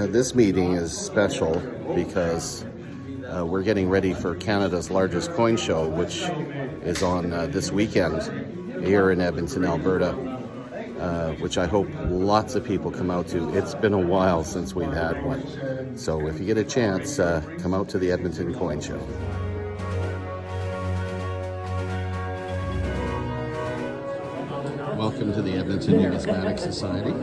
This meeting is special because we're getting ready for Canada's largest coin show, which is on this weekend here in Edmonton, Alberta, which I hope lots of people come out to. It's been a while since we've had one. So if you get a chance, come out to the Edmonton Coin Show. Welcome to the Edmonton Numismatic Society.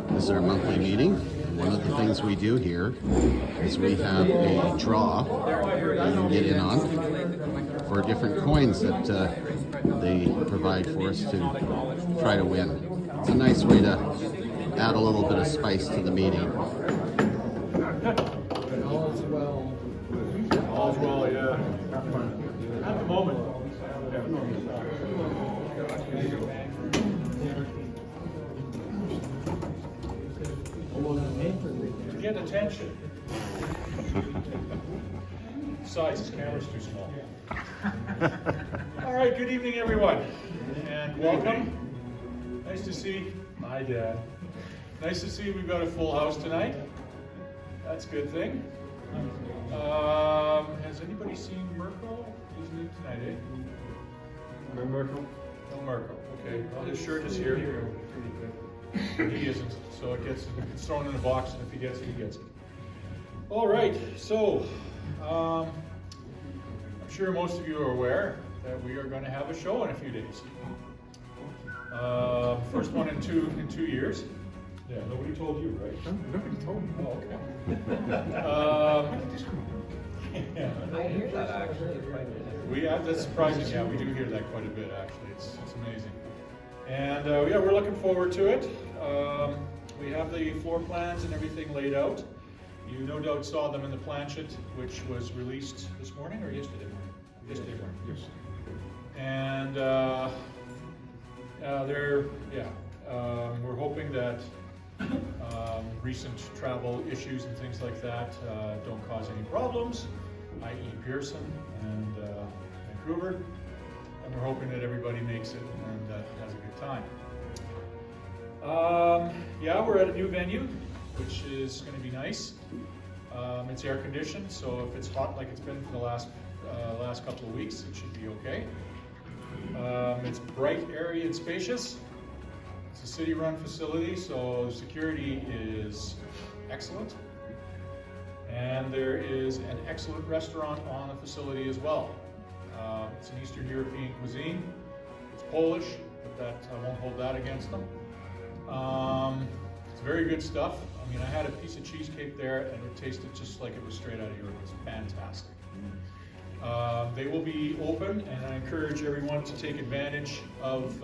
This is our monthly meeting. One of the things we do here is we have a draw that you can get in on for different coins that they provide for us to try to win. It's a nice way to add a little bit of spice to the meeting. All's well. All's well, yeah. At the moment. To get attention. Besides, this camera's too small. All right, good evening, everyone, and welcome. Nice to see. Hi, Dad. Nice to see we've got a full house tonight. That's a good thing. Has anybody seen Mirko? He's new tonight, eh? No Mirko? No Mirko. Okay. Well, his shirt is here. He isn't, so it's thrown in a box, and if he gets it, he gets it. All right. So, I'm sure most of you are aware that we are going to have a show in a few days. First one in two years. Yeah, nobody told you, right? Nobody told me. Oh, okay. Yeah. I hear that actually. That's surprising. Yeah, we do hear that quite a bit actually. It's amazing. And yeah, we're looking forward to it. We have the floor plans and everything laid out. You no doubt saw them in the planchet, which was released this morning or yesterday morning? Yesterday morning. Yes. And we're hoping that recent travel issues and things like that don't cause any problems, i.e. Pearson and Vancouver. And we're hoping that everybody makes it and has a good time. Yeah, we're at a new venue, which is going to be nice. It's air conditioned, so if it's hot like it's been for the last couple of weeks, it should be okay. It's bright, airy, and spacious. It's a city-run facility, so the security is excellent. And there is an excellent restaurant on the facility as well. It's an Eastern European cuisine. It's Polish, but that I won't hold that against them. It's very good stuff. I mean, I had a piece of cheesecake there, and it tasted just like it was straight out of Europe. It's fantastic. They will be open, and I encourage everyone to take advantage of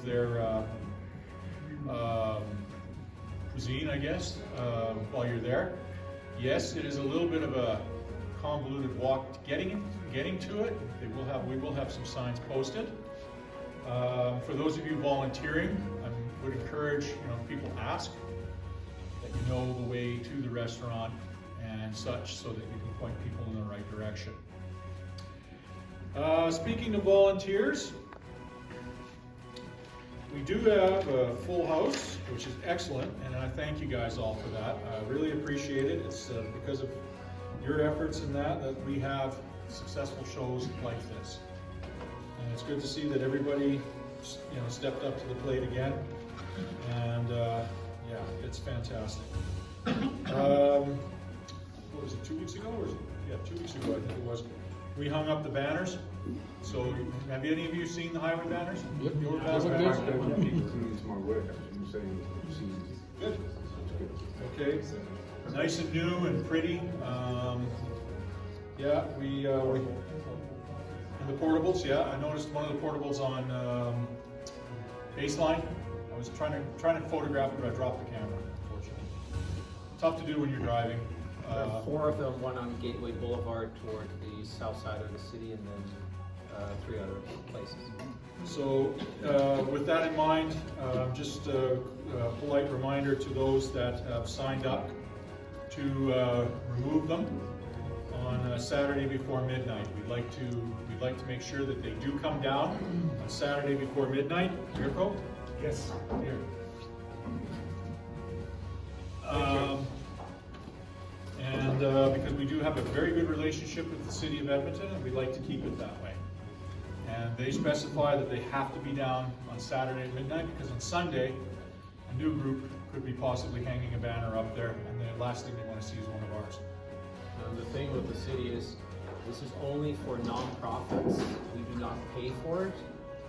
their cuisine, I guess, while you're there. Yes, it is a little bit of a convoluted walk getting to it. We will have some signs posted. For those of you volunteering, I would encourage, if people ask, that you know the way to the restaurant and such, so that you can point people in the right direction. Speaking of volunteers, we do have a full house, which is excellent, and I thank you guys all for that. I really appreciate it. It's because of your efforts in that we have successful shows like this. And it's good to see that everybody, stepped up to the plate again. And yeah, it's fantastic. What was it, 2 weeks ago? Yeah, 2 weeks ago, I think it was. We hung up the banners. So, have any of you seen the highway banners? Yep. Your That's banners? my work. You saying Good. Okay. Nice and new and pretty. Yeah, we and the portables. Yeah, I noticed one of the portables on baseline. I was trying to photograph it, but I dropped the camera. Unfortunately, tough to do when you're driving. There are 4 of them, one on Gateway Boulevard toward the south side of the city, and then 3 other places. So with that in mind, just a polite reminder to those that have signed up to remove them on Saturday before midnight. We'd like to make sure that they do come down on Saturday before midnight. Mirko? Yes. Here. Because we do have a very good relationship with the city of Edmonton, and we'd like to keep it that way. And they specify that they have to be down on Saturday at midnight, because on Sunday, a new group could be possibly hanging a banner up there, and the last thing they want to see is one of ours. The thing with the city is, this is only for nonprofits. We do not pay for it,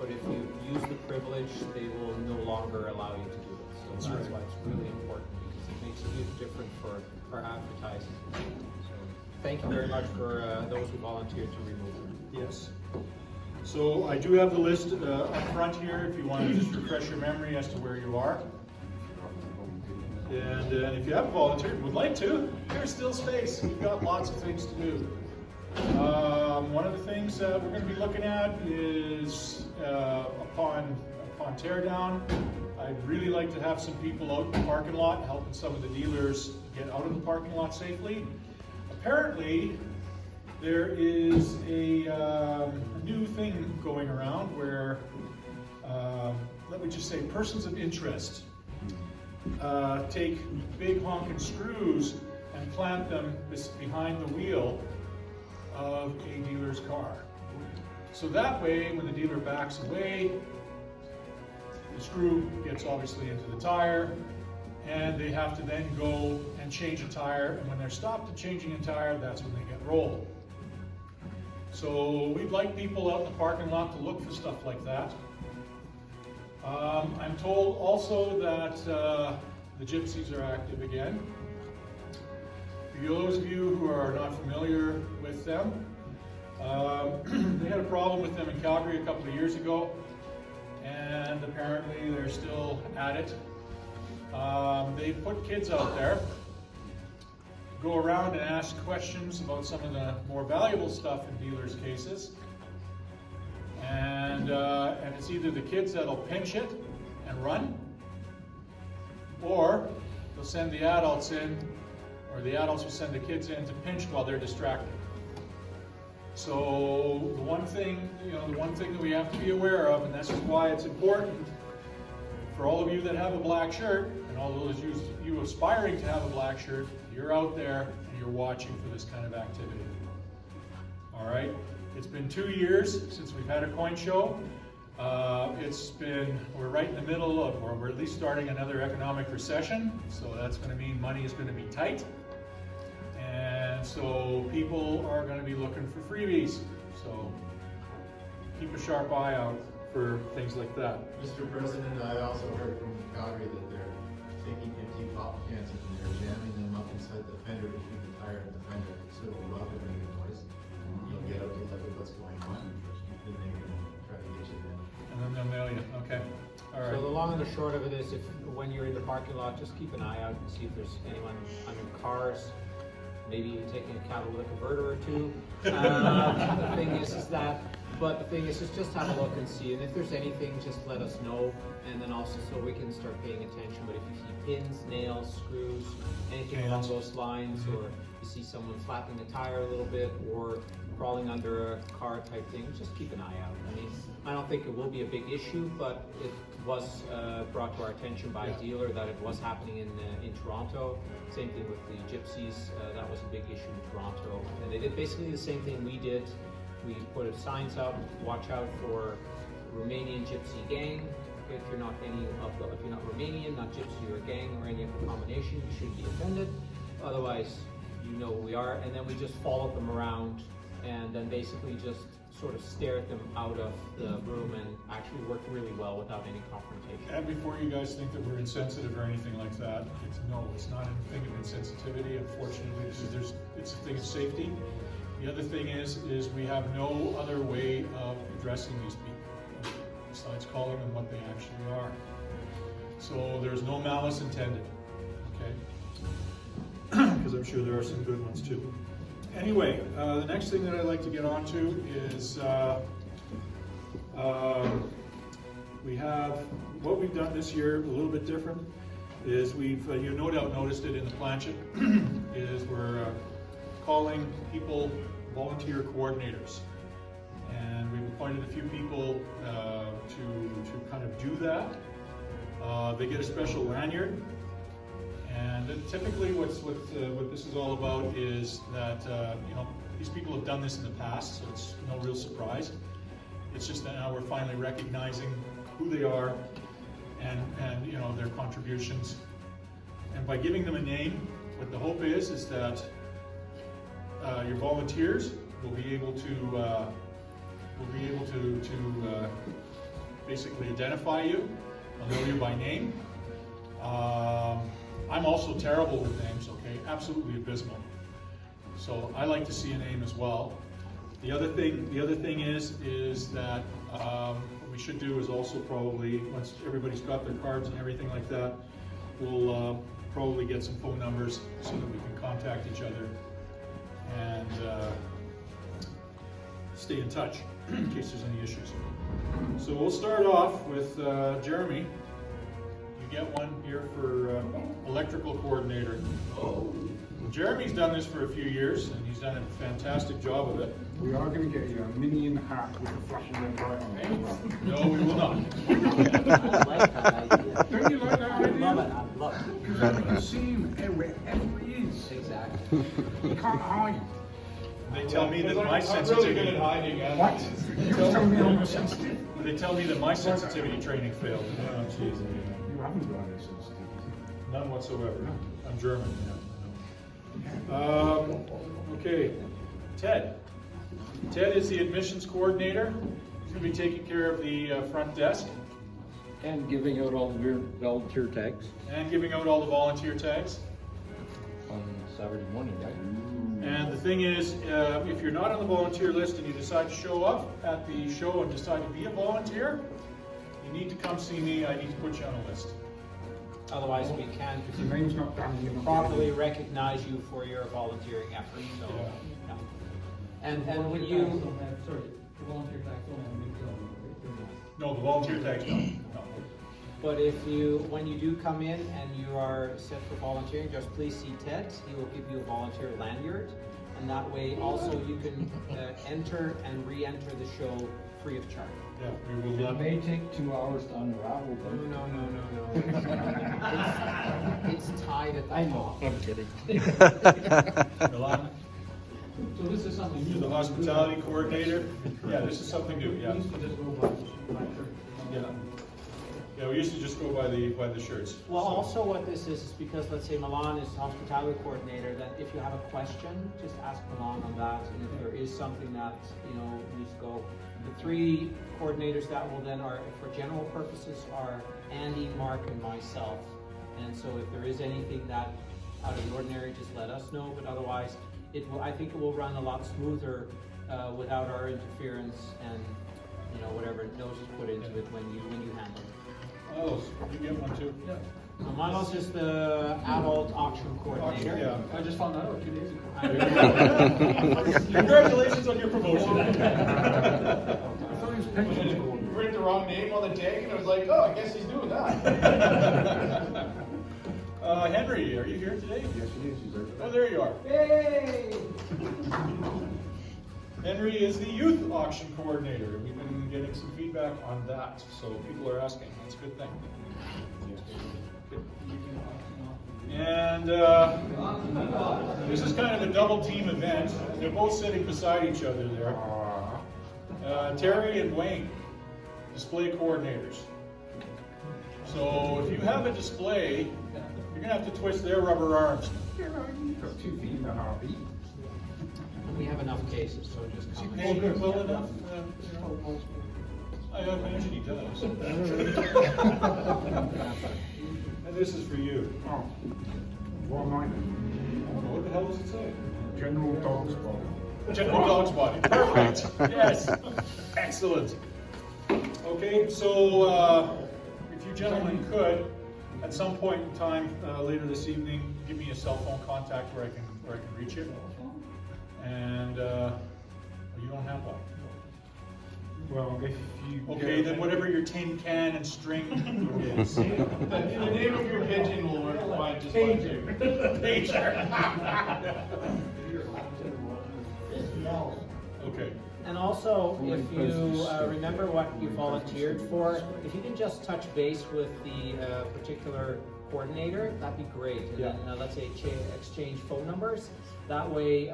but if you use the privilege, they will no longer allow you to do it. So that's why it's really important, because it makes a huge difference for advertising. So thank you very much for those who volunteered to remove it. Yes. So I do have the list up front here, if you want to just refresh your memory as to where you are. And if you haven't volunteered and would like to, there's still space. We've got lots of things to do. One of the things that we're going to be looking at is upon tear down, I'd really like to have some people out in the parking lot helping some of the dealers get out of the parking lot safely. Apparently, there is a new thing going around where, let me just say, persons of interest take big honking screws and plant them behind the wheel of a dealer's car. So that way, when the dealer backs away, the screw gets obviously into the tire, and they have to then go and change a tire, and when they're stopped at changing a tire, that's when they get rolled. So we'd like people out in the parking lot to look for stuff like that. I'm told also that the gypsies are active again. For those of you who are not familiar with them, they had a problem with them in Calgary a couple of years ago, and apparently they're still at it. They put kids out there, go around and ask questions about some of the more valuable stuff in dealers' cases. And it's either the kids that'll pinch it and run, or they'll send the adults in, or the adults will send the kids in to pinch while they're distracted. So the one thing that we have to be aware of, and this is why it's important for all of you that have a black shirt, and all those you aspiring to have a black shirt, you're out there and you're watching for this kind of activity. All right? It's been 2 years since we've had a coin show. We're right in the middle of, or we're at least starting another economic recession, so that's going to mean money is going to be tight. And so people are going to be looking for freebies. So keep a sharp eye out for things like that. Mr. President, I also heard from Calgary that they're taking empty pop cans and they're jamming them up inside the fender between the tire and the fender, so it'll rub and make a noise. You'll get out to look at what's going on, then they can try to get you in. And then they'll mail you. Okay. All right. So the long and the short of it is, if when you're in the parking lot, just keep an eye out and see if there's anyone under cars, maybe even taking a catalytic converter or two. The thing is just have a look and see, and if there's anything, just let us know, and then also so we can start paying attention. But if you see pins, nails, screws, anything along those lines, or you see someone flapping the tire a little bit or crawling under a car type thing, just keep an eye out. I mean, I don't think it will be a big issue, but it was brought to our attention by a dealer that it was happening in Toronto. Same thing with the gypsies, that was a big issue in Toronto. And they did basically the same thing we did. We put signs up, watch out for Romanian gypsy gang. If you're not Romanian, not gypsy or gang or any other combination, you should be offended. Otherwise, you know who we are. And then we just followed them around and then basically just sort of stared them out of the room, and actually worked really well without any confrontation. And before you guys think that we're insensitive or anything like that, it's not a thing of insensitivity, unfortunately. It's a thing of safety. The other thing is we have no other way of addressing these people besides calling them what they actually are. So there's no malice intended, okay? Because I'm sure there are some good ones too. Anyway, the next thing that I'd like to get on to is we have, what we've done this year, a little bit different, is we've, you no doubt noticed it in the planchet, is we're calling people volunteer coordinators. And we've appointed a few people to kind of do that. They get a special lanyard, And typically what this is all about is that, these people have done this in the past, so it's no real surprise. It's just that now we're finally recognizing who they are and their contributions. And by giving them a name, what the hope is that your volunteers will be able to basically identify you. They'll know you by name. I'm also terrible with names, okay? Absolutely abysmal. So I like to see a name as well. The other thing is that what we should do is also probably, once everybody's got their cards and everything like that, we'll probably get some phone numbers so that we can contact each other and stay in touch in case there's any issues. So we'll start off with Jeremy. You get one here for electrical coordinator. Jeremy's done this for a few years and he's done a fantastic job of it. We are going to get you a minion hat with a flashing red light on it. No, we will not. I like that idea. Don't you like that I idea? love it, I love it. Because then we can see him wherever he is. Exactly. He can't hide. They tell me that my I'm really sensitivity. good at hiding. What? You're telling me I'm sensitive? They tell me that my sensitivity training failed. Oh, jeez. You haven't got any sensitivity. None whatsoever. I'm German. Okay, Ted. Ted is the admissions coordinator. He's going to be taking care of the front desk And giving out all the volunteer tags and giving out all the volunteer tags. on Saturday morning, right? And the thing is, if you're not on the volunteer list and you decide to show up at the show and decide to be a volunteer, you need to come see me. I need to put you on a list. Otherwise, we can't Your name's not down here. properly recognize you for your volunteering effort, so, yeah. And when you, Sorry, the volunteer tax don't have a big deal. No, the volunteer tags don't. No. but when you do come in and you are set for volunteering, just please see Ted. He will give you a volunteer lanyard. And that way also you can enter and re-enter the show free of charge. Yeah, we will. It may take 2 hours to unravel, No, but It's tied at the I know, top. I'm kidding. Milan, So this is something new. you're the hospitality coordinator. Yeah, this is something new. Yeah. We used to just go by church. Yeah. Yeah, we used to just go by the shirts. Well, also what this is because let's say Milan is hospitality coordinator, that if you have a question, just ask Milan on that. And if there is something that, needs to go, the three coordinators that will then are, for general purposes, are Andy, Mark, and myself. And so if there is anything that out of the ordinary, just let us know. But otherwise, I think it will run a lot smoother without our interference and whatever nose is put into it when you handle it. Oh, you get one too. Yeah. So Milos is the adult auction coordinator. Yeah. I just found that out 2 days ago. Congratulations on your promotion. I thought he was pensions You coordinator. wrote the wrong name on the tag, and I was like, oh, I guess he's doing that. Henry, are you here today? Yes, he is. He's over Oh, there you are. Hey! Henry is the youth auction coordinator. We've been getting some feedback on that, so people are asking. That's a good thing. And this is kind of a double team event. They're both sitting beside each other there. Terry and Wayne, display coordinators. So if you have a display, you're gonna have to twist their rubber arms. You've got 2 feet and a heartbeat. We have enough cases, so just Is he come. paying you well enough? I imagine he does. And this is for you. Oh, what am I doing? What the hell does it say? General dog spot. General Dog's Body. Perfect. Yes. Excellent. Okay, so if you gentlemen could, at some point in time later this evening, give me a cell phone contact where I can reach you. And you don't have one. Well, if you Okay, then whatever your tin can and string is. The name of your pigeon will work fine just fine too. Pager. Okay. And also, if you remember what you volunteered for, if you can just touch base with the particular coordinator, that'd be great. And Yeah. then let's say exchange phone numbers. That way,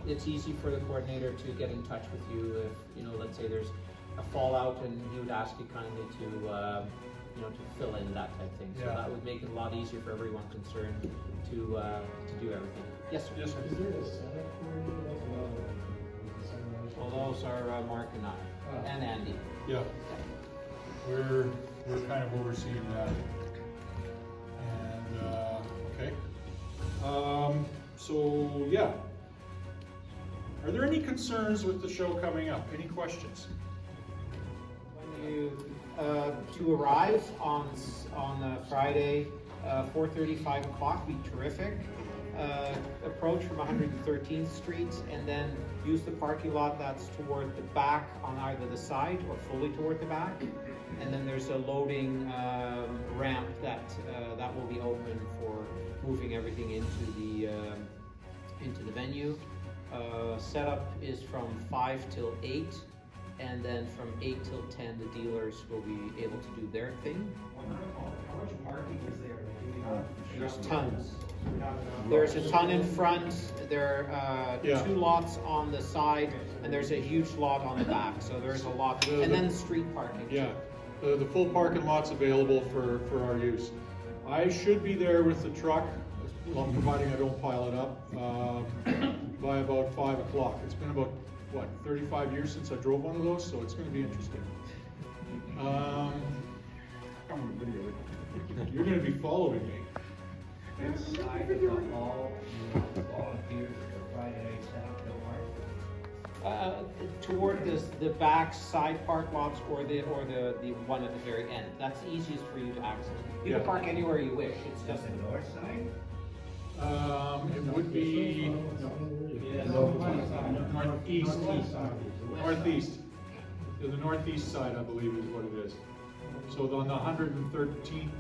it's easy for the coordinator to get in touch with you if, let's say there's a fallout and he would ask you kindly to, to fill in that type of thing. So Yeah. that would make it a lot easier for everyone concerned to do everything. Yes, sir. Yes, sir. Is there a setup coordinator? Well, those are Mark and I, and Andy. Yeah. We're kind of overseeing that. And, okay. So, yeah. Are there any concerns with the show coming up? Any questions? When you, to arrive on Friday, 4:30, 5 o'clock, be terrific. Approach from 113th Street and then use the parking lot that's toward the back on either the side or fully toward the back. And then there's a loading ramp that will be open for moving everything into the venue. Setup is from 5 till 8, and then from 8 till 10 the dealers will be able to do their thing. How much parking is there? There's tons. There's a ton in front, there are Yeah. 2 lots on the side, and there's a huge lot on the back, so there's a lot, and then street parking. Yeah. The full parking lot's available for our use. I should be there with the truck, well, providing I don't pile it up, by about 5 o'clock. It's been about, 35 years since I drove one of those, so it's gonna be interesting. You're gonna be following me. Toward the back side park lots or the one at the very end. That's easiest for you to access. You Yeah. can park anywhere you wish, it's just the north side. It would be northeast. Northeast. To the northeast side, I believe, is what it is. So on the 113th,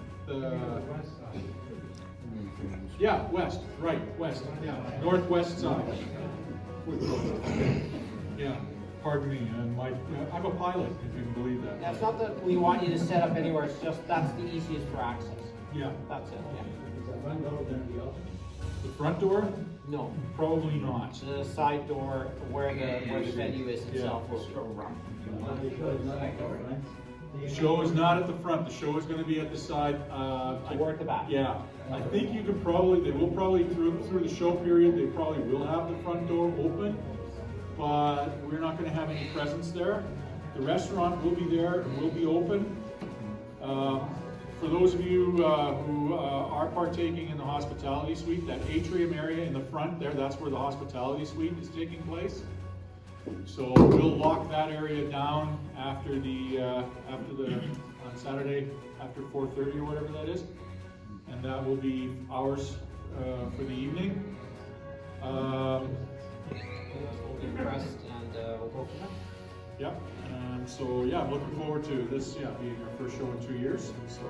yeah, west, right, west, yeah, northwest side. Yeah, pardon me, I'm a pilot, if you can believe that. Now, it's not that we want you to set up anywhere, it's just that's the easiest for access. Yeah, That's it, yeah. the front door, No, probably not. the side door where the venue is itself will show around. The show is not at the front, the show is gonna be at the side, Toward the back. yeah. I think they will probably, through the show period, they probably will have the front door open, but we're not gonna have any presence there. The restaurant will be there, it will be open. For those of you who are partaking in the hospitality suite, that atrium area in the front there, that's where the hospitality suite is taking place. So we'll lock that area down after on Saturday, after 4:30 or whatever that is. And that will be ours for the evening. We'll be pressed and we'll go from there. Yep, so yeah, I'm looking forward to this, being our first show in 2 years, so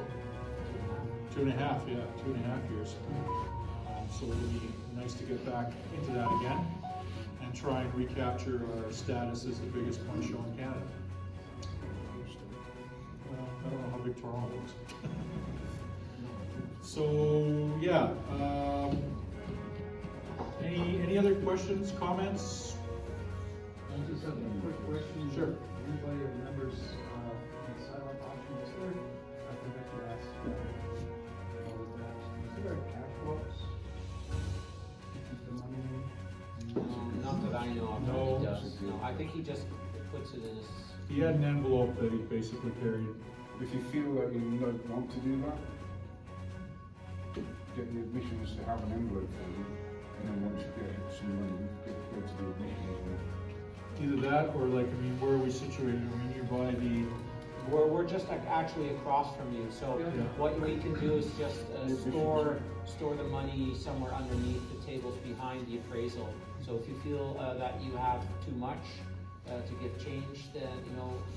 2.5 years. So it'll be nice to get back into that again and try and recapture our status as the biggest coin show in Canada. I don't know how big Toronto is. So, yeah, any other questions, comments? I just have a quick question. Sure. Anybody remembers the silent auction yesterday? I forgot to ask. What was that? Is there a cash box? To keep the money in? Not that I know of. No. He does. No, I think he just puts it in his. He had an envelope that he basically carried. If you feel that you don't want to do that, get the admissions to have an envelope for you, and then once you get some money, go to the admissions. Either that or where are we situated? I mean, you buy the, We're just actually across from you, so Yeah. what we can do is just store the money somewhere underneath the tables behind the appraisal. So if you feel that you have too much to give change, then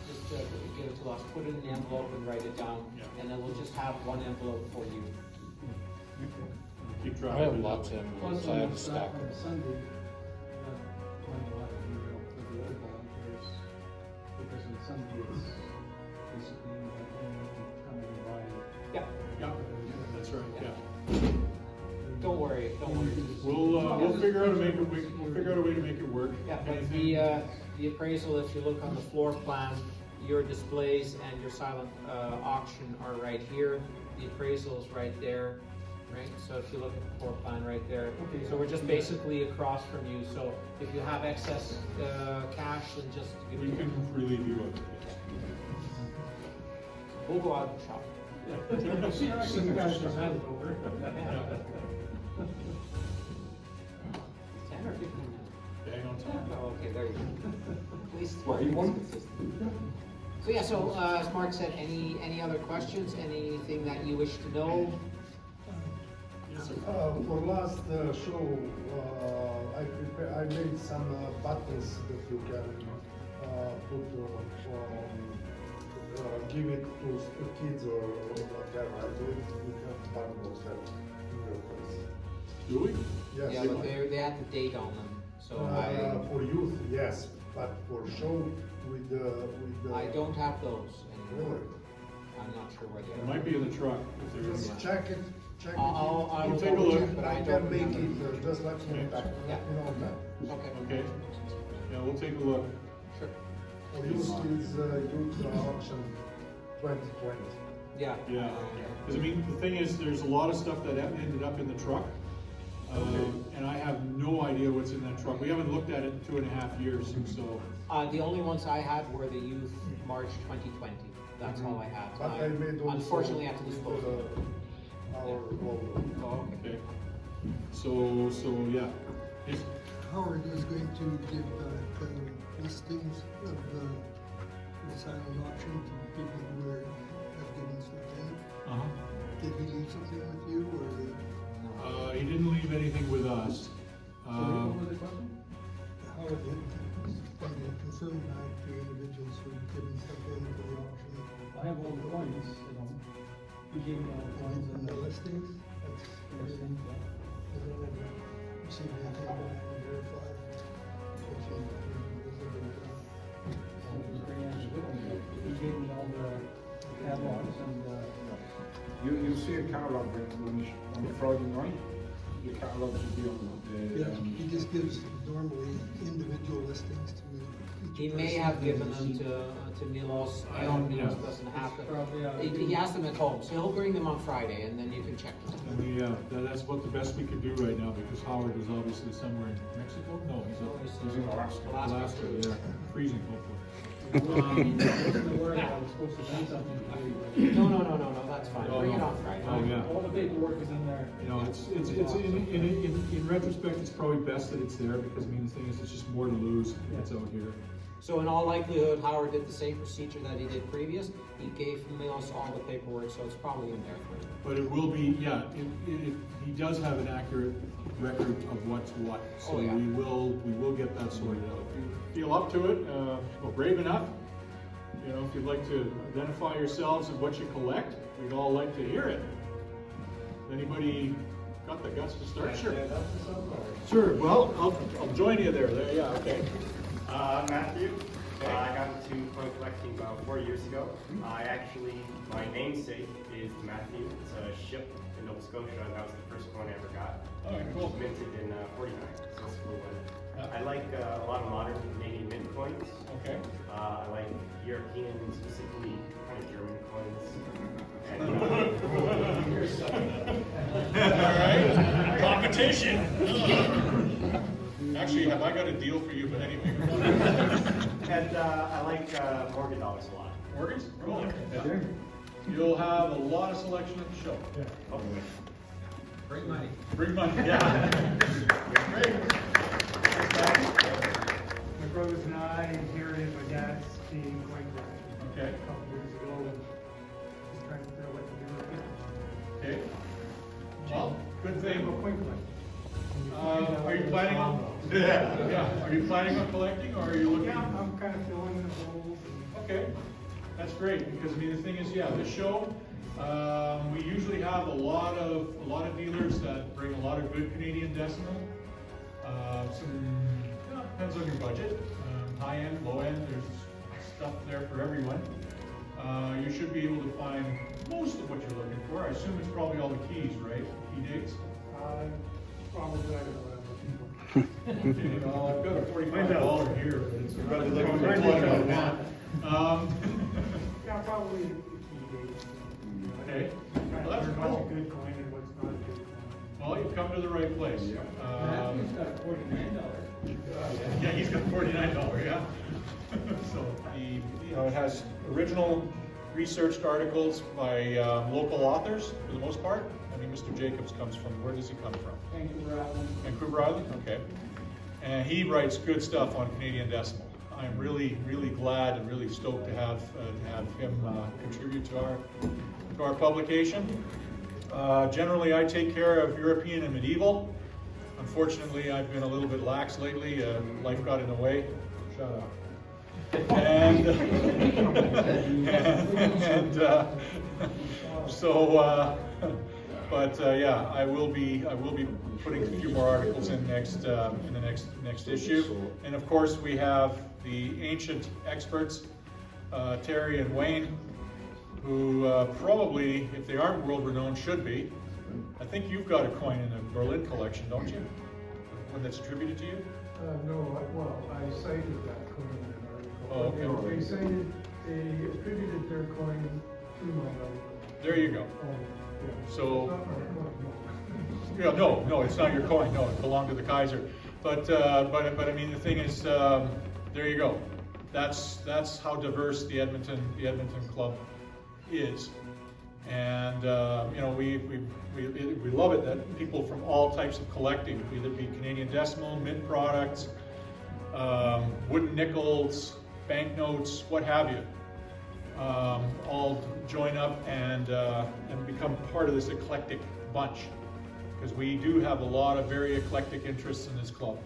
just give it to us, put it in the envelope and write it down, Yeah. and then we'll just have one envelope for you. keep track I of have it. lots of envelopes. I have a stack. On Sunday, when a lot of for the other volunteers, because on Sunday it's basically like anyone can come and buy. Yeah. Yeah, that's right. we'll figure out a way to make it work. Yeah, but Anything- the appraisal, if you look on the floor plan, your displays and your silent auction are right here. The appraisal is right there, right? So if you look at the floor plan right there. So we're just basically across from you. So if you have excess cash, then just give We it. can relieve you of it. We'll go out and shop. Some guys just hand it over. Yeah. 10 or 15 minutes? Bang on top. Oh, okay, there you go. At least What, you want? So yeah, so as Mark said, any other questions? Anything that you wish to know? For last show, I made some buttons that you can put give it to kids or whatever. I believe you have bundles that in your place. Do we? Yes. Yeah, but they have the date on them, so For youth, yes, but for show with I don't have those anymore. Really? I'm not sure where they It are. might be in the truck. If there is. Just check it. I'll We'll take a double look. check, but I I don't can make remember. it just like me. Yeah. You know that. Okay, Okay. Yeah, we'll take a look. sure. For youth is youth auction 2020. Yeah. Yeah. Because I mean, the thing is, there's a lot of stuff that ended up in the truck. And I have no idea what's in that truck. We haven't looked at it in 2.5 years, so. The only ones I had were the youth March 2020. That's all I had. But I made also Unfortunately, I have to dispose of it. our logo. Oh, okay. So yeah. Yes. Howard is going to give kind of listings of the silent auction to people who have given something. Uh-huh. Did he leave something with you, or He didn't leave anything with us. What was the question? Howard did confirm back to individuals who have given something to the auction? I have all the coins, you know. He gave me all the coins And and the listings? That's everything, yeah. I don't know if you received anything back and verified. Which is He gave me all the catalogs and, You see a catalog on the Friday night, the catalog should be on the. yeah, he just gives normally individual listings to each He may person. have given them to Milos. I don't, Milos doesn't have to. probably, He has them at home, so he'll bring them on Friday, and then you can check them. And that's about the best we could do right now because Howard is obviously somewhere in Mexico. No, he's in Alaska. Alaska, yeah, freezing hopefully. wasn't aware that I was supposed to send something to you. No, that's fine. Oh, Bring it no. on Friday. Oh, yeah. All the paperwork is in there. You know, it's in retrospect, it's probably best that it's there because I mean the thing is, it's just more to lose if it's out here. So in all likelihood, Howard did the same procedure that he did previous. He gave Milos all the paperwork, so it's probably in there for him. But it will be, yeah. He does have an accurate record of what's what, so Oh, yeah. we will get that sorted out. If you feel up to it, well, brave enough. You know, if you'd like to identify yourselves and what you collect, we'd all like to hear it. Anybody got the guts to start? Sure. Sure. Well, I'll join you there. Yeah. Okay. Matthew. I got into coin collecting about 4 years ago. My namesake is Matthew. It's a ship in Nova Scotia, and that was the first coin I ever got. All right, cool. Minted in 49, so it's a cool one. I like a lot of modern Canadian mint coins. Okay. I like European, specifically kind of German coins. All right. Competition. Actually, have I got a deal for you? But anyway. And I like Morgan dollars a lot. Morgans? Cool. Yeah. You'll have a lot of selection at the show. Yeah. Hopefully. Bring money. Bring money. Yeah. Great. My brothers and I inherited my dad's Canadian coin collection Okay. a couple years ago, and just trying to figure out what to do with it. Okay. Well, good thing. Coin collection. Are you planning on? Yeah. Are you planning on collecting, or are you looking? Yeah, I'm kind of filling in the holes. Okay, that's great because I mean the thing is, yeah, this show we usually have a lot of dealers that bring a lot of good Canadian decimal. Depends on your budget. High end, low end, there's stuff there for everyone. You should be able to find most of what you're looking for. I assume it's probably all the keys, right? Key dates. Probably I don't know what I'm looking for. Well, I've got a $45 here, but it's rather than Yeah, probably. Okay, well, that's What's a cool. good coin and what's not a good coin. Well, you've come to the right place. Matthew's got $49. Yeah, he's got $49, yeah. So it has original researched articles by local authors for the most part. I mean, Mr. Jacobs comes from, where does he come from? Vancouver Island, okay. And he writes good stuff on Canadian decimal. I'm really, really glad and really stoked to have him contribute to our publication. Generally, I take care of European and medieval. Unfortunately, I've been a little bit lax lately. Life got in the way. Shut up. Yeah, I will be putting a few more articles in the next issue. And of course, we have the ancient experts, Terry and Wayne, who probably, if they aren't world renowned, should be. I think you've got a coin in the Berlin collection, don't you? One that's attributed to you? No, I cited that coin in an article. Oh, okay. They attributed their coin to my knowledge. There you go. Yeah. So, It's not my coin, no. yeah, no, it's not your coin. No, it belonged to the Kaiser. But I mean, the thing is, there you go. That's how diverse the Edmonton Club is, and we love it that people from all types of collecting, whether it be Canadian decimal, mint products, wooden nickels, banknotes, what have you, all join up and become part of this eclectic bunch, because we do have a lot of very eclectic interests in this club.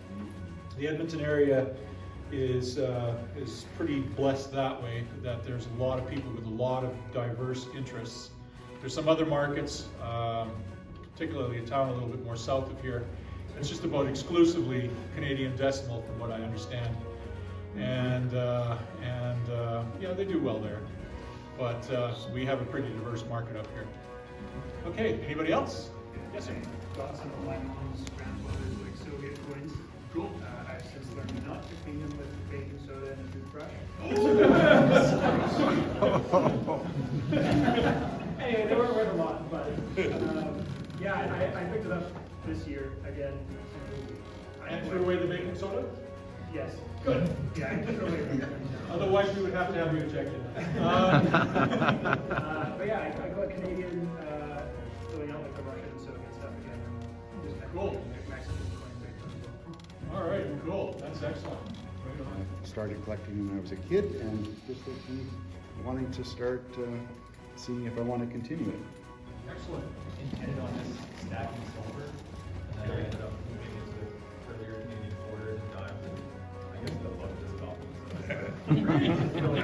The Edmonton area is pretty blessed that way, that there's a lot of people with a lot of diverse interests. There's some other markets, particularly a town a little bit more south of here, it's just about exclusively Canadian decimal from what I understand. And yeah, they do well there. But we have a pretty diverse market up here. Okay, anybody else? Yes, sir. Got some of my mom's grandfather's like Soviet coins. Cool. I've since learned not to clean them with baking soda and a toothbrush. Anyway, they weren't worth a lot, but yeah, I picked it up this year again. And threw away the baking soda? Yes. Good. Yeah, I took it away from them. Otherwise, we would have to have you ejected. But yeah, I got Canadian filling out like the Russian Soviet stuff again. Just kind of Cool. like Mexican coins right now as well. All right, cool. That's excellent. Right on. I started collecting when I was a kid and just wanting to start seeing if I want to continue it. Excellent. Intended on this stacking silver, and then I ended up moving into earlier Canadian quarters and dimes, and I guess the book just stopped.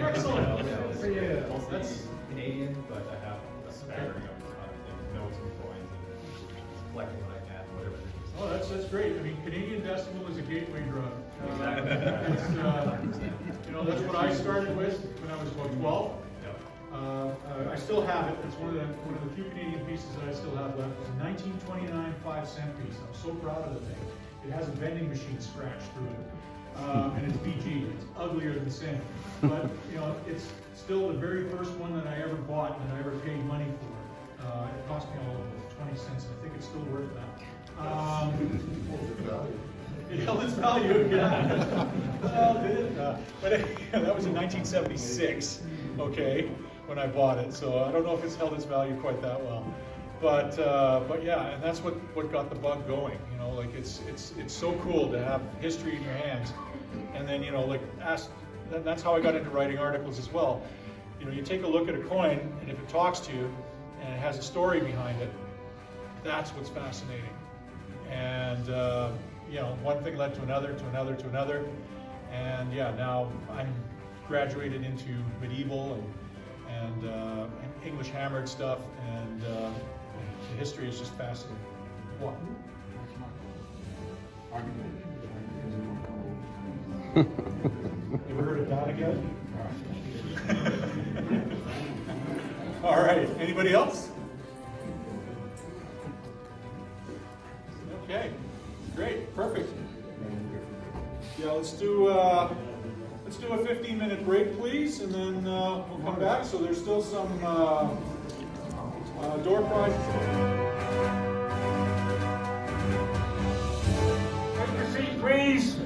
Excellent. Yeah, That's- that's Canadian, but I have a spattering of notes and coins and collecting what I can, whatever it is. Oh, that's great. I mean, Canadian decimal is a gateway drug. Exactly. That's what I started with when I was about 12. I still have it. It's one of the few Canadian pieces that I still have left. It's a 1929 5-cent piece. I'm so proud of the thing. It has a vending machine scratched through it, and it's BG. It's uglier than sin, but it's still the very first one that I ever bought and I ever paid money for. It cost me all of 20 cents, and I think it's still worth that. It held its value, yeah. Well, did it? But that was in 1976, okay, when I bought it. So I don't know if it's held its value quite that well. But yeah, and that's what got the bug going. Like it's so cool to have history in your hands, and then that's how I got into writing articles as well. You take a look at a coin, and if it talks to you and it has a story behind it, that's what's fascinating. And one thing led to another, and yeah, now I'm graduated into medieval and English hammered stuff, and the history is just fascinating. What? You ever heard of that again? All right. Anybody else? Okay. Great. Perfect. do a 15-minute break, please, and then we'll come back. So there's still some door prizes. Take your seat, please.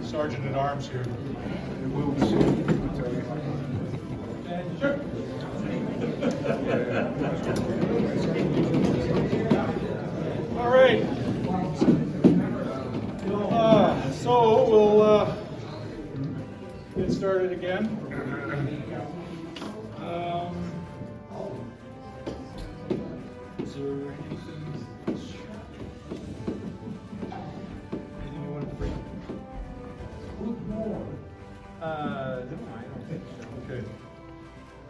Sergeant at Arms here. It will be soon, I tell you. Sure. All right. So we'll get started again. Is there anything you want to bring? No, I don't think so. Okay.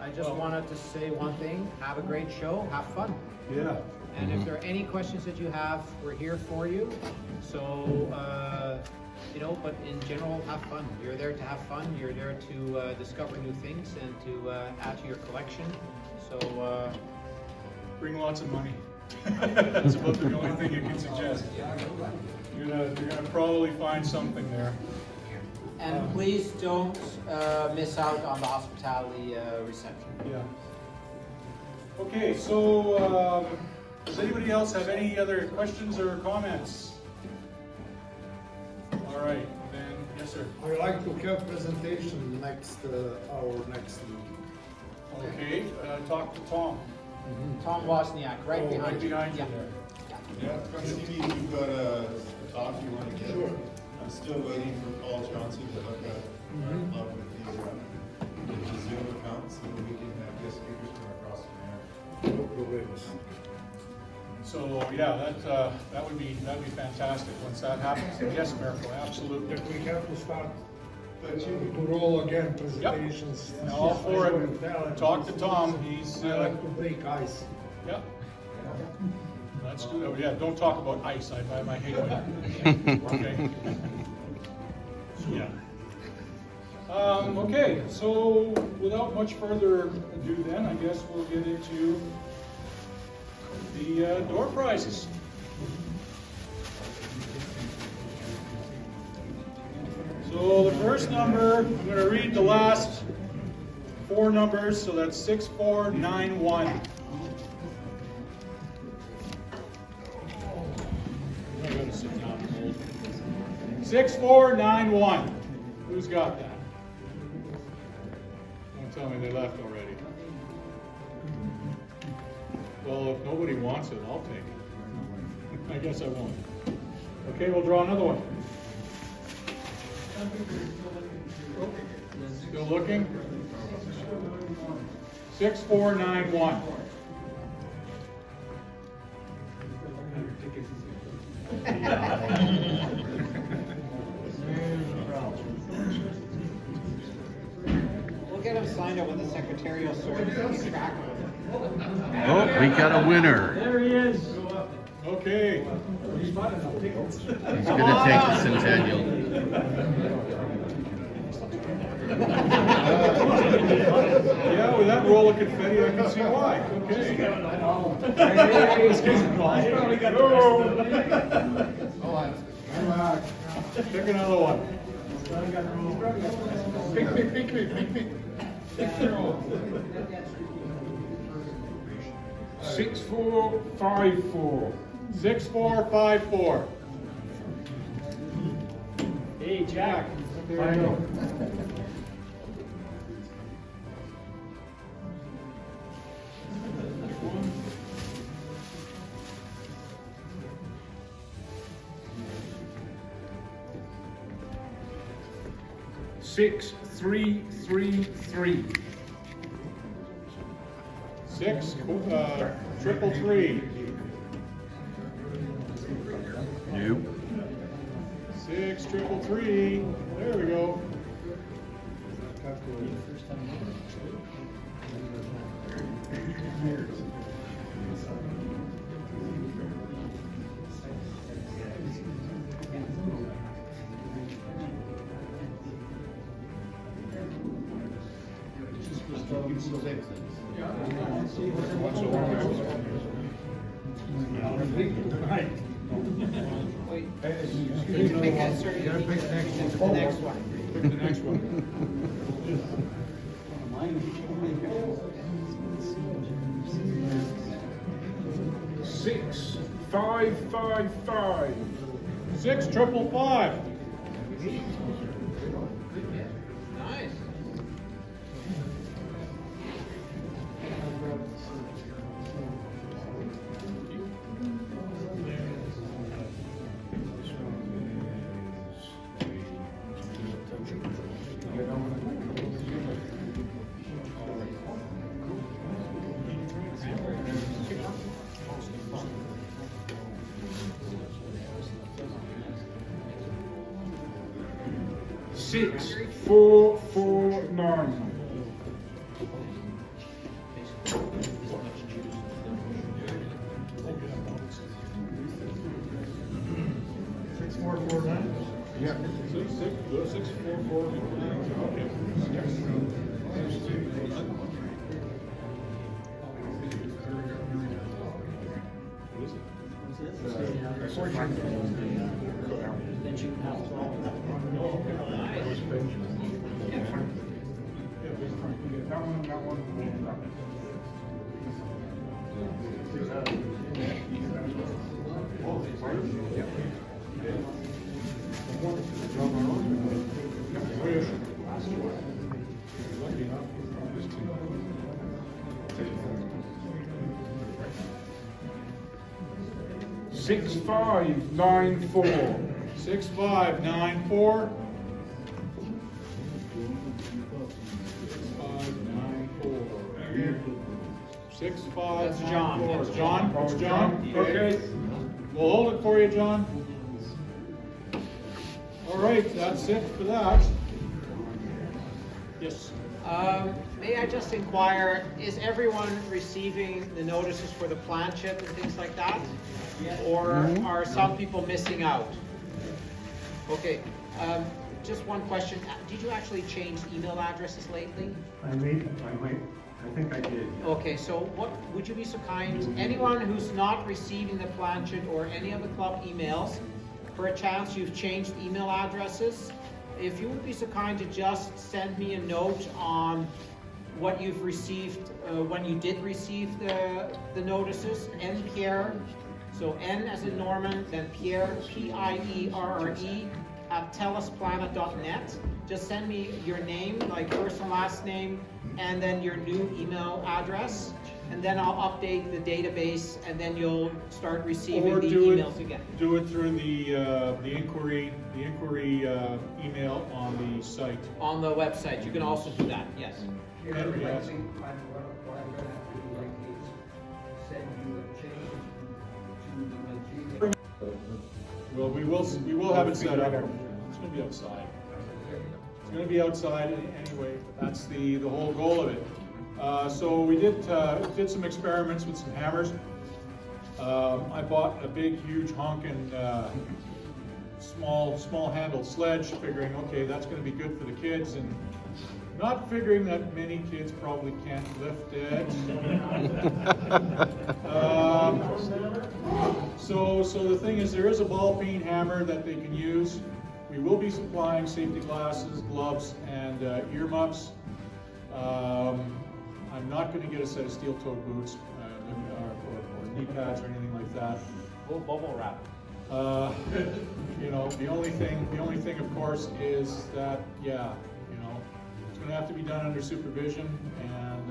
I just wanted to say one thing, have a great show, have fun. Yeah. And if there are any questions that you have, we're here for you. So, but in general, have fun. You're there to have fun. You're there to discover new things and to add to your collection. So, Bring lots of money. That's about the only thing you can suggest. You're gonna probably find something there. and please don't miss out on the hospitality reception. Yeah. Okay, so does anybody else have any other questions or comments? All right, then, yes, sir. I would like to have presentation next our next meeting. Okay, talk to Tom. Tom Wozniak, right behind you. Behind you Yeah. there. Yeah, come see me if you've got a talk you want to get. Sure. I'm still waiting for Paul Chauncey to hook up with the Zoom account so that we can have guest speakers from across America. So yeah, that'd be fantastic once that happens. And yes, Miracle, absolutely. That we have to start to roll again presentations. And all for it. Talk to Tom. He's I like to break ice. Yep. That's good. Oh, yeah, don't talk about ice. I hate it. Okay. Yeah. Okay, so without much further ado then, I guess we'll get into the door prizes. So the first number, I'm going to read the last four numbers, so that's 6491. I gotta sit down and hold. 6491. Who's got that? Don't tell me they left already. Well, if nobody wants it, I'll take it. I guess I won't. Okay, we'll draw another one. Still looking? 6491. We'll get him signed up with the secretarial sword to keep track of it. Oh, we got a winner. There he is. Okay. He's gonna take the Centennial. Yeah, with that roll of confetti, I can see why. Okay. Pick another one. Pick me. 6454. 6454. Hey, Jack. There you go. Six, three, three, three. 333. Nope. 6333. There we go. Wait. You Pick that, sir. You need to pick the next one. Pick the next one. 6555. 6555. Nice. Six, 449. Yeah. 644. That one, that one. 6594. 6594. 6594. That's John. That's John. That's John. Okay. We'll hold it for you, John. All right, that's it for that. Yes. May I just inquire, is everyone receiving the notices for the planchette and things like that? Or are some people missing out? Okay, just one question. Did you actually change email addresses lately? I think I did. Okay, so what, would you be so kind, anyone who's not receiving the planchette or any of the club emails, for a chance you've changed email addresses, if you would be so kind to just send me a note on what you've received, when you did receive the notices, N Pierre, so N as in Norman, then Pierre, P-I-E-R-R-E, at tellusplanet.net. Just send me your name, like first and last name, and then your new email address, and then I'll update the database, and then you'll start receiving the emails again. Do it through the inquiry email on the site. On the website, you can also do that, yes. Henry, yes. Well, we will have it set up. It's going to be outside. It's going to be outside anyway. That's the whole goal of it. So we did some experiments with some hammers. I bought a big, huge honking small handled sledge, figuring, okay, that's going to be good for the kids, and not figuring that many kids probably can't lift it. So the thing is, there is a ball peen hammer that they can use. We will be supplying safety glasses, gloves, and ear muffs. I'm not going to get a set of steel-toed boots or knee pads or anything like that. We'll bubble wrap. You know, the only thing, of course, is that, yeah, you know, it's going to have to be done under supervision, and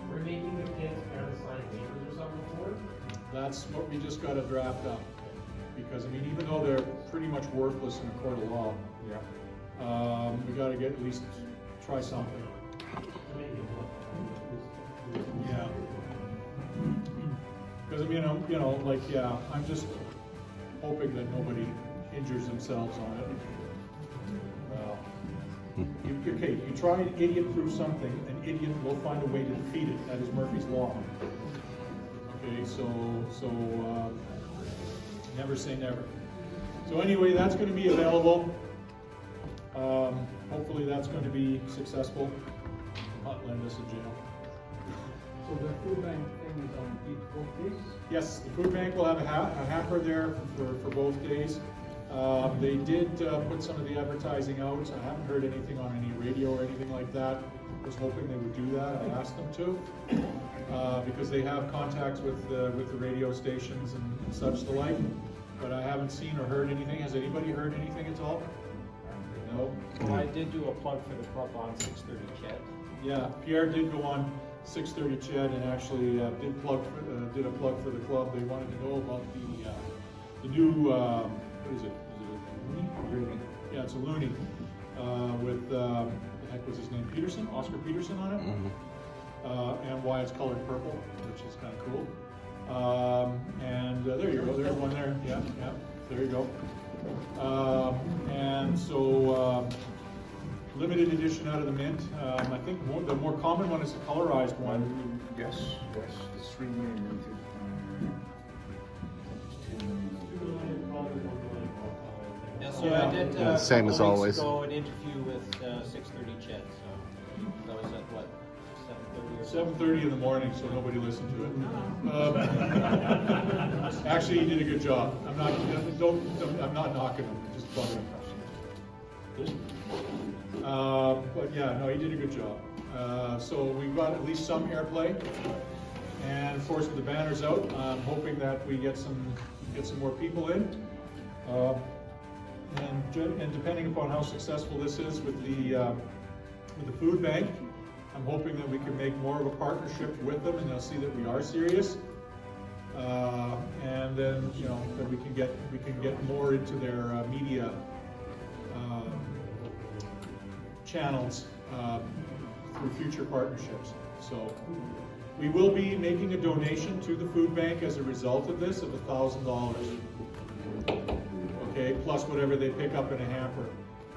We're making the kids kind of sign waivers or something for it? that's what we just got to draft up. Because, I mean, even though they're pretty much worthless in a court of law, we got to get at least try something. Yeah. Because, I mean, you know, like, yeah, I'm just hoping that nobody injures themselves on it. You try and idiot-proof something, an idiot will find a way to defeat it. That is Murphy's Law. Okay, so never say never. So anyway, that's going to be available. Hopefully that's going to be successful. Not land us in jail. So the food bank thing is on both days? Yes, the food bank will have a hamper there for both days. They did put some of the advertising out. I haven't heard anything on any radio or anything like that. I was hoping they would do that. I asked them to, because they have contacts with the radio stations and such the like. But I haven't seen or heard anything. Has anybody heard anything at all? No. Well, I did do a plug for the club on 6:30 Chet. Yeah, Pierre did go on 6:30 Ched and actually did a plug for the club. They wanted to know about the new what is it? Is it a Looney? Yeah, it's a Looney with the heck was his name? Peterson, Oscar Peterson on it, and why it's colored purple, which is kind of cool. And there you go. There's one there. Yeah, yeah. There you go. And so. Limited edition out of the mint. I think the more common one is the colorized one. Yes, the 3 million minted. Yeah, so I did same as always. Go an interview with 6:30 Chet. So that was at what 7:30 or 7:30 in the morning, so nobody listened to it. Actually, he did a good job. I'm not knocking him. Just bugging him. But yeah, no, he did a good job. So we've got at least some airplay, and of course with the banners out, I'm hoping that we get some more people in. And depending upon how successful this is with the food bank, I'm hoping that we can make more of a partnership with them, and they'll see that we are serious. And then that we can get more into their media channels through future partnerships. So we will be making a donation to the food bank as a result of this of $1,000. Okay, plus whatever they pick up in a hamper.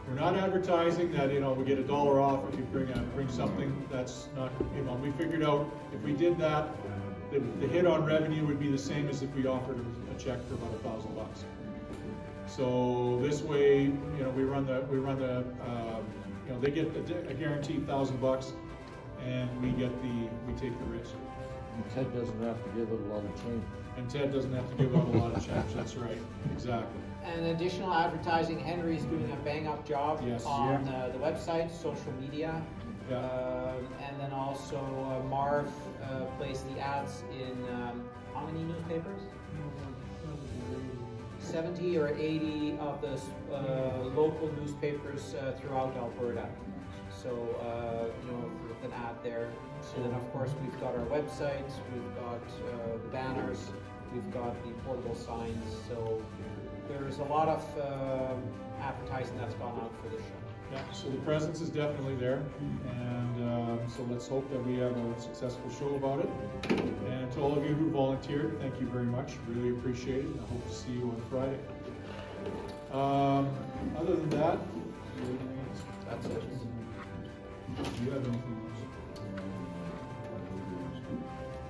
We're not advertising that we get $1 off if you bring something. That's not. We figured out if we did that, the hit on revenue would be the same as if we offered a check for about $1,000. So this way, we run the. They get a guaranteed $1,000, and we take the risk. And Ted doesn't have to give it a lot of change. And Ted doesn't have to give out a lot of change. That's right, exactly. And additional advertising, Henry's doing a bang-up job on the website, social media. Yeah. And then also Marv placed the ads in how many newspapers? 70 or 80 of the local newspapers throughout Alberta. So, with an ad there. And then, of course, we've got our website, we've got the banners, we've got the portable signs. So, there's a lot of advertising that's gone out for this show. Yeah, so the presence is definitely there, and so let's hope that we have a successful show about it. And to all of you who volunteered, thank you very much. Really appreciate it. I hope to see you on Friday. Other than that, that's it. Do you have anything else?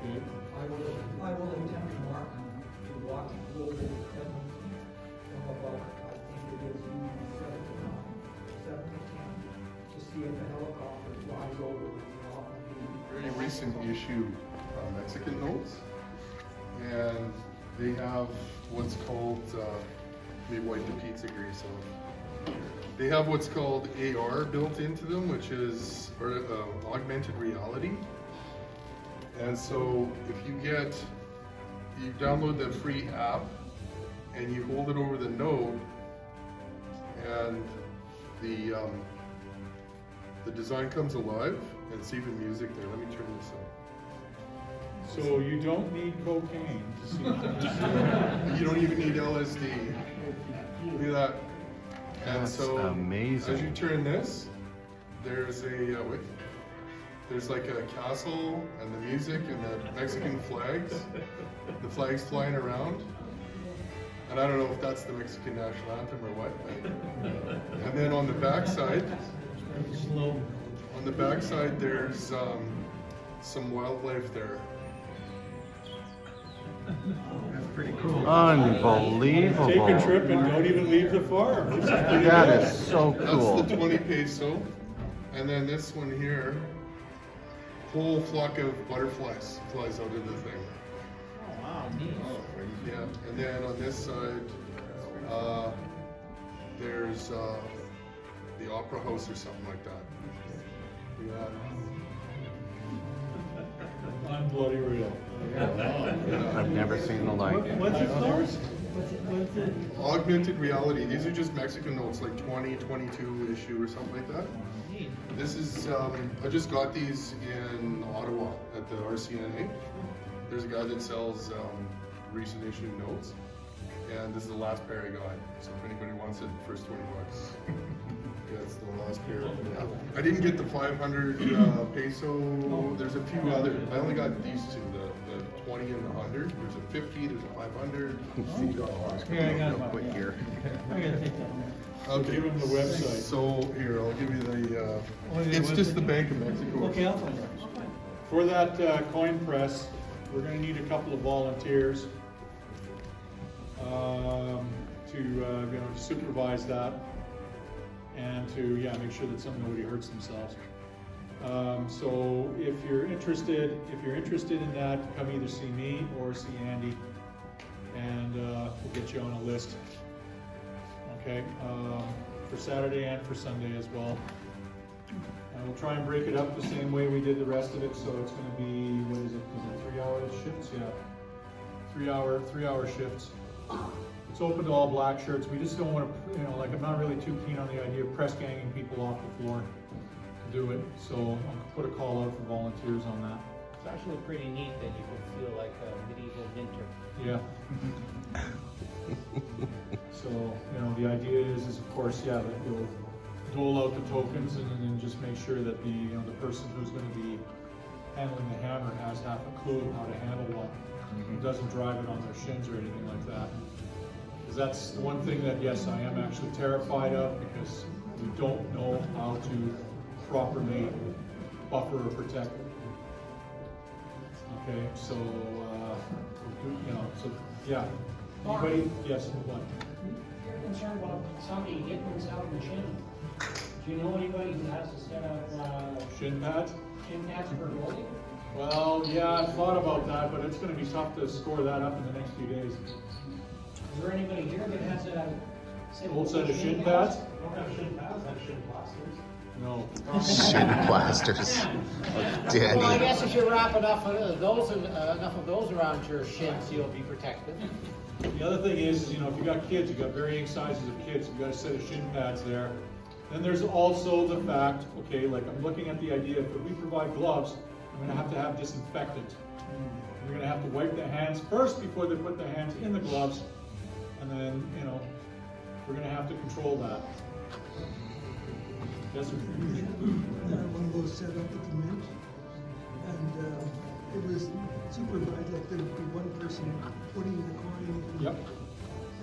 Okay. I will attempt tomorrow to walk global Edmonton from about, I think it is 7 to 10, to see if the helicopter flies over Very recent issue Mexican notes, and they have what's called, maybe wipe the pizza grease off. They have what's called AR built into them, which is augmented reality. And so if you download the free app and you hold it over the note, and the design comes alive, and it's even music there. Let me turn this up. So you don't need cocaine to see this. You don't even need LSD. Look at that. And That's so amazing. as you turn this, there's there's like a castle and the music and the Mexican flags, the flags flying around. And I don't know if that's the Mexican national anthem or what. And then on the backside, there's some wildlife there. That's pretty cool. Unbelievable. Take a trip and don't even leave the farm. That is so cool. That's the 20 peso. And then this one here whole flock of butterflies flies out of the thing. Oh, wow, neat. Yeah, and then on this side, there's the Opera House or something like that. I'm bloody real. I've never seen the like. What's it called? What's it? Augmented reality. These are just Mexican notes, like 20, 22 issue or something like that. This is, I just got these in Ottawa at the RCNA. There's a guy that sells recent issue notes. And this is the last pair I got. So if anybody wants it, first 20 bucks. Yeah, it's the last pair. I didn't get the 500 peso. There's a few other. I only got these two, the 20 and the 100. There's a 50, there's a 500. Here, I got Quick one. here. I gotta take that one. Okay. Give him the website. So here, I'll give you the, What is it? it's What's just it? the Bank of Mexico. Okay, I'll find it. For that coin press, we're going to need a couple of volunteers to supervise that and to make sure that nobody hurts themselves. So if you're interested in that, come either see me or see Andy, and we'll get you on a list. Okay, for Saturday and for Sunday as well. And we'll try and break it up the same way we did the rest of it. So it's going to be, what is it 3-hour shifts? Yeah, 3-hour shifts. It's open to all black shirts. We just don't want to, I'm not really too keen on the idea of press ganging people off the floor to do it. So I'll put a call out for volunteers on that. It's actually pretty neat that you can feel like a medieval minter. Yeah. So, the idea is of course, that you'll dole out the tokens and then just make sure that the person who's going to be handling the hammer has half a clue how to handle one. Doesn't drive it on their shins or anything like that. Because that's the one thing that, yes, I am actually terrified of, because we don't know how to properly buffer or protect. Okay, so, yeah. Anybody? Yes, what? You're concerned about somebody hitting themselves in the shin. Do you know anybody who has a set of Shin pads? shin pads for goalie? Well, yeah, I've thought about that, but it's going to be tough to score that up in the next few days. Is there anybody here that has a Old set of shin pads? Don't have shin pads, have shin plasters. No. Shin plasters. Danny. Well, I guess if you wrap enough of those around your shins, you'll be protected. The other thing is, if you got kids, you got varying sizes of kids, you've got a set of shin pads there. Then there's also the fact, okay, like I'm looking at the idea, if we provide gloves, I'm going to have disinfectant. You're going to have to wipe the hands first before they put the hands in the gloves, and then, we're going to have to control that. Yes, sir? One of those set up at the Mint, and it was supervised, like there would be one person putting the coin in. Yep.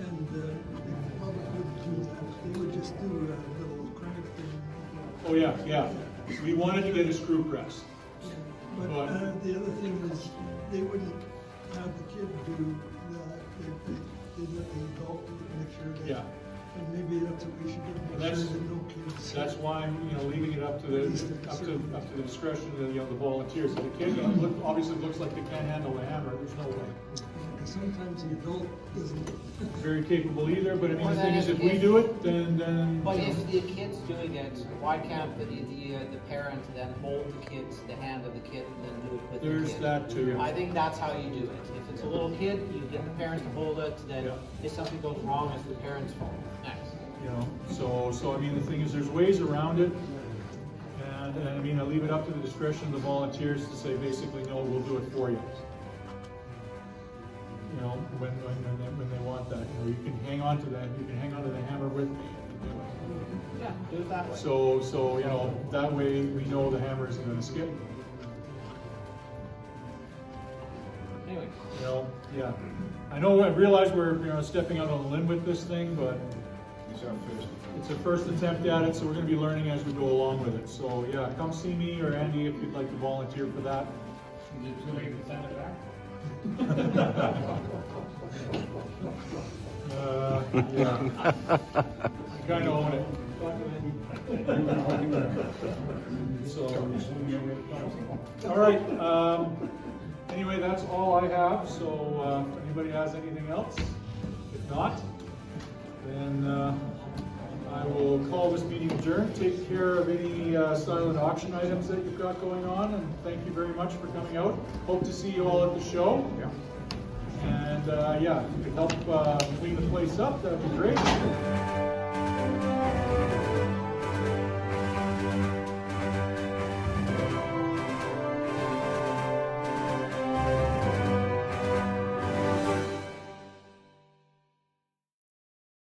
And they probably wouldn't do that, they would just do a little crank thing. Oh, yeah. We wanted to get a screw press. But the other thing is, they wouldn't have the kid do that, they let the adult do it, make sure that. Yeah. And maybe that's what we should do, make sure that no kids. That's why I'm, leaving it up to the discretion of the volunteers. If the kid obviously looks like they can't handle the hammer, there's no way. Because sometimes the adult isn't. Very capable either, but I mean, the thing is, if we do it, then. But if the kid's doing it, why can't the parent then hold the hand of the kid and then do it with the kid? There's that too. I think that's how you do it. If it's a little kid, you get the parents to hold it, then if something goes wrong, it's the parent's fault. Next. So I mean, the thing is, there's ways around it. And I mean, I leave it up to the discretion of the volunteers to say basically, no, we'll do it for you. When they want that, you can hang on to that. You can hang on to the hammer with me. Yeah, do it that way. So that way we know the hammer isn't going to skip. Anyway. Yeah. I realize we're stepping out on a limb with this thing, but it's a first attempt at it, so we're going to be learning as we go along with it. So yeah, come see me or Andy if you'd like to volunteer for that. Somebody can send it back. Yeah. I kind of own it. talk to Andy. So, all right, anyway, that's all I have, so if anybody has anything else, if not, then I will call this meeting adjourned. Take care of any silent auction items that you've got going on, and thank you very much for coming out. Hope to see you all at the show. And yeah, if you could help clean the place up, that'd be great.